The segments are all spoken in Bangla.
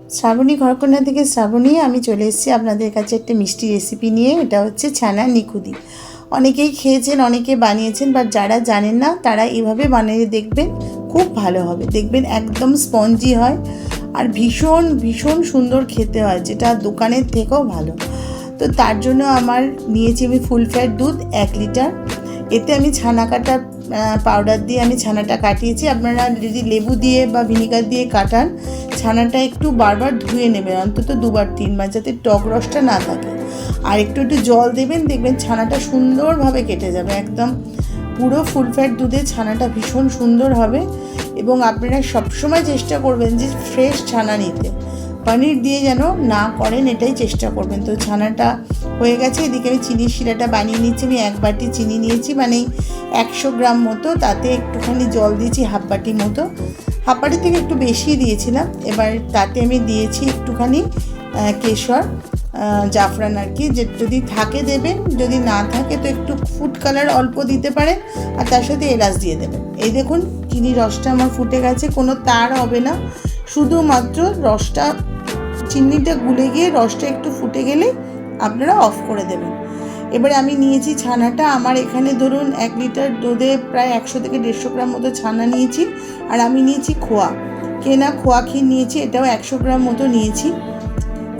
শ্রাবণী ঘরকন্যা থেকে শ্রাবণী আমি চলে এসেছি আপনাদের কাছে একটা মিষ্টি রেসিপি নিয়ে। এটা হচ্ছে ছানা নিখুদি। অনেকেই খেয়েছেন, অনেকে বানিয়েছেন, বাট যারা জানেন না তারা এইভাবে বানিয়ে দেখবেন, খুব ভালো হবে। দেখবেন একদম স্পঞ্জি হয় আর ভীষণ ভীষণ সুন্দর খেতে হয়, যেটা দোকানের থেকেও ভালো। তো তার জন্য আমার নিয়েছি আমি ফুল ফ্যাট দুধ 1 লিটার। এতে আমি ছানা কাটার পাউডার দিয়ে আমি ছানাটা কাটিয়েছি। আপনারা যদি লেবু দিয়ে বা ভিনিগার দিয়ে কাটান, ছানাটা একটু বারবার ধুয়ে নেবেন, অন্তত 2-3 বার, যাতে টক রসটা না থাকে। আর একটু একটু জল দেবেন, দেখবেন ছানাটা সুন্দরভাবে কেটে যাবে। একদম পুরো ফুল ফ্যাট দুধের ছানাটা ভীষণ সুন্দর হবে। এবং আপনারা সবসময় চেষ্টা করবেন যে ফ্রেশ ছানা নিতে, পনির দিয়ে যেন না করেন, এটাই চেষ্টা করবেন। তো ছানাটা হয়ে গেছে। এদিকে আমি চিনির শিরাটা বানিয়ে নিচ্ছি। আমি 1 বাটি চিনি নিয়েছি, মানে 100 গ্রাম মতো। তাতে একটুখানি জল দিয়েছি, হাফ বাটি মতো, হাফ বাটি থেকে একটু বেশি দিয়েছিলাম। এবার তাতে আমি দিয়েছি একটুখানি কেশর, জাফরান আর কি, যে যদি থাকে দেবেন, যদি না থাকে তো একটু ফুড কালার অল্প দিতে পারেন, আর তার সাথে এলাচ দিয়ে দেবেন। এই দেখুন চিনির রসটা আমার ফুটে গেছে, কোনো তার হবে না, শুধুমাত্র রসটা, চিনিটা গুলে গিয়ে রসটা একটু ফুটে গেলে আপনারা অফ করে দেবেন। এবারে আমি নিয়েছি ছানাটা। আমার এখানে ধরুন 1 লিটার দুধে প্রায় 100 থেকে 150 গ্রাম মতো ছানা নিয়েছি। আর আমি নিয়েছি খোয়া, কেনা খোয়া ক্ষীর নিয়েছি, এটাও 100 গ্রাম মতো নিয়েছি।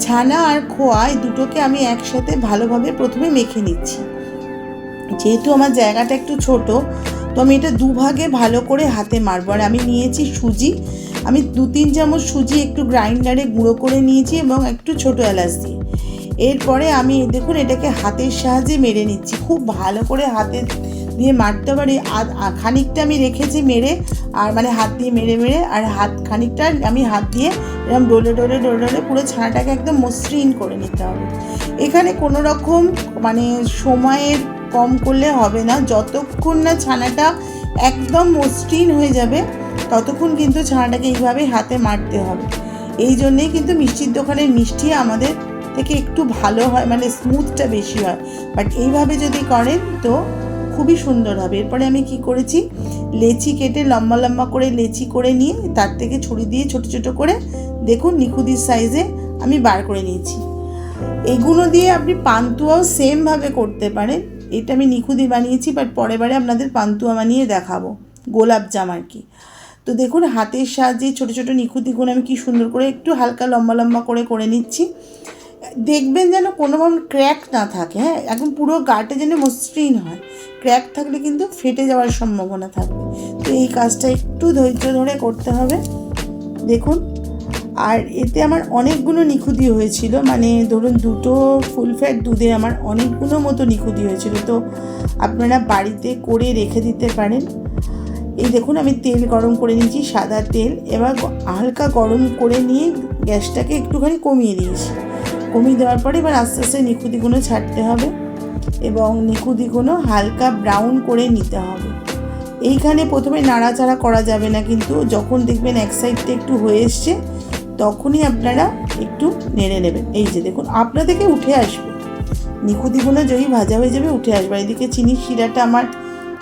ছানা আর খোয়া এই দুটোকে আমি একসাথে ভালোভাবে প্রথমে মেখে নিচ্ছি। যেহেতু আমার জায়গাটা একটু ছোট, তো আমি এটা দুভাগে ভালো করে হাতে মারবো। আর আমি নিয়েছি সুজি, আমি 2-3 চামচ সুজি একটু গ্রাইন্ডারে গুঁড়ো করে নিয়েছি, এবং একটু ছোটো এলাচ দিয়ে। এরপরে আমি দেখুন এটাকে হাতের সাহায্যে মেরে নিচ্ছি, খুব ভালো করে হাতে দিয়ে মারতে পারি। খানিকটা আমি রেখেছি মেরে, আর মানে হাত দিয়ে মেরে মেরে, আর খানিকটা আমি হাত দিয়ে এরকম ডলে ডলে ডলে ডলে পুরো ছানাটাকে একদম মসৃণ করে নিতে হবে। এখানে কোনো রকম মানে সময়ের কম করলে হবে না, যতক্ষণ না ছানাটা একদম মসৃণ হয়ে যাবে ততক্ষণ কিন্তু ছানাটাকে এইভাবে হাতে মারতে হবে। এই জন্যেই কিন্তু মিষ্টির দোকানের মিষ্টি আমাদের থেকে একটু ভালো হয়, মানে স্মুথটা বেশি হয়। বাট এইভাবে যদি করেন তো খুবই সুন্দর হবে। এরপরে আমি কি করেছি, লেচি কেটে লম্বা লম্বা করে লেচি করে নিয়ে তার থেকে ছুরি দিয়ে ছোট ছোট করে দেখুন নিখুদির সাইজে আমি বার করে নিয়েছি। এগুলো দিয়ে আপনি পান্তুয়াও সেমভাবে করতে পারেন। এটা আমি নিখুদি বানিয়েছি, বাট পরের বারে আপনাদের পান্তুয়া বানিয়ে দেখাবো, গোলাপজাম আর কি। তো দেখুন হাতের সাহায্যে ছোটো ছোটো নিখুদিগুলো আমি কি সুন্দর করে একটু হালকা লম্বা লম্বা করে নিচ্ছি। দেখবেন যেন কোনোভাবে ক্র্যাক না থাকে, হ্যাঁ, এখন পুরো গাটা যেন মসৃণ হয়। ক্র্যাক থাকলে কিন্তু ফেটে যাওয়ার সম্ভাবনা থাকবে। তো এই কাজটা একটু ধৈর্য ধরে করতে হবে। দেখুন, আর এতে আমার অনেকগুলো নিখুদি হয়েছিল, মানে ধরুন 2টো ফুল ফ্যাট দুধে আমার অনেকগুলো মতো নিখুদি হয়েছিল। তো আপনারা বাড়িতে করে রেখে দিতে পারেন। এই দেখুন আমি তেল গরম করে নিয়েছি, সাদা তেল। এবার হালকা গরম করে নিয়ে গ্যাসটাকে একটুখানি কমিয়ে দিয়েছি। কমিয়ে দেওয়ার পরে এবার আস্তে আস্তে নিখুদিগুলো ছাড়তে হবে, এবং নিখুদিগুলো হালকা ব্রাউন করে নিতে হবে। এইখানে প্রথমে নাড়াচাড়া করা যাবে না, কিন্তু যখন দেখবেন এক সাইডটা একটু হয়ে এসছে তখনই আপনারা একটু নেড়ে নেবেন। এই যে দেখুন আপনা থেকে উঠে আসবে, নিখুদিগুলো যেই ভাজা হয়ে যাবে উঠে আসবে। এদিকে চিনির শিরাটা আমার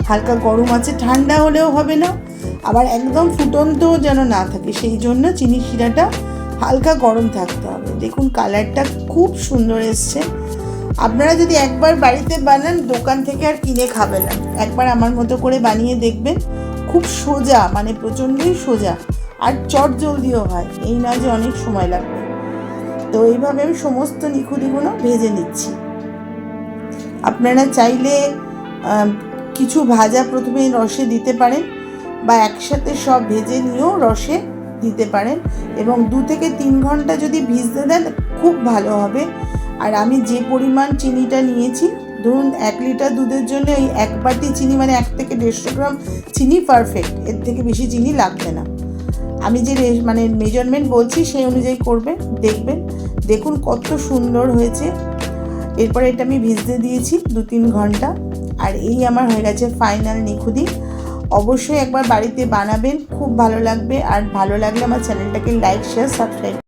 হালকা গরম আছে, ঠান্ডা হলেও হবে না, আবার একদম ফুটন্তও যেন না থাকে, সেই জন্য চিনির শিরাটা হালকা গরম থাকতে হবে। দেখুন কালারটা খুব সুন্দর এসছে। আপনারা যদি একবার বাড়িতে বানান, দোকান থেকে আর কিনে খাবেন না, একবার আমার মতো করে বানিয়ে দেখবেন। খুব সোজা, মানে প্রচণ্ডই সোজা, আর চট জলদিও হয়, এই না যে অনেক সময় লাগবে। তো এইভাবে আমি সমস্ত নিখুদিগুলো ভেজে নিচ্ছি। আপনারা চাইলে কিছু ভাজা প্রথমে রসে দিতে পারেন, বা একসাথে সব ভেজে নিয়েও রসে দিতে পারেন, এবং 2 থেকে 3 ঘন্টা যদি ভিজতে দেন খুব ভালো হবে। আর আমি যে পরিমাণ চিনিটা নিয়েছি, ধরুন 1 লিটার দুধের জন্য ওই 1 বাটি চিনি, মানে 1 থেকে 150 গ্রাম চিনি পারফেক্ট, এর থেকে বেশি চিনি লাগবে না। আমি যে মানে মেজারমেন্ট বলছি সেই অনুযায়ী করবেন, দেখবেন। দেখুন কত সুন্দর হয়েছে। এরপরে এটা আমি ভিজতে দিয়েছি 2-3 ঘন্টা, আর এই আমার হয়ে গেছে ফাইনাল নিখুদি। অবশ্যই একবার বাড়িতে বানাবেন, খুব ভালো লাগবে। আর ভালো লাগলে আমার চ্যানেলটাকে লাইক, শেয়ার, সাবস্ক্রাইব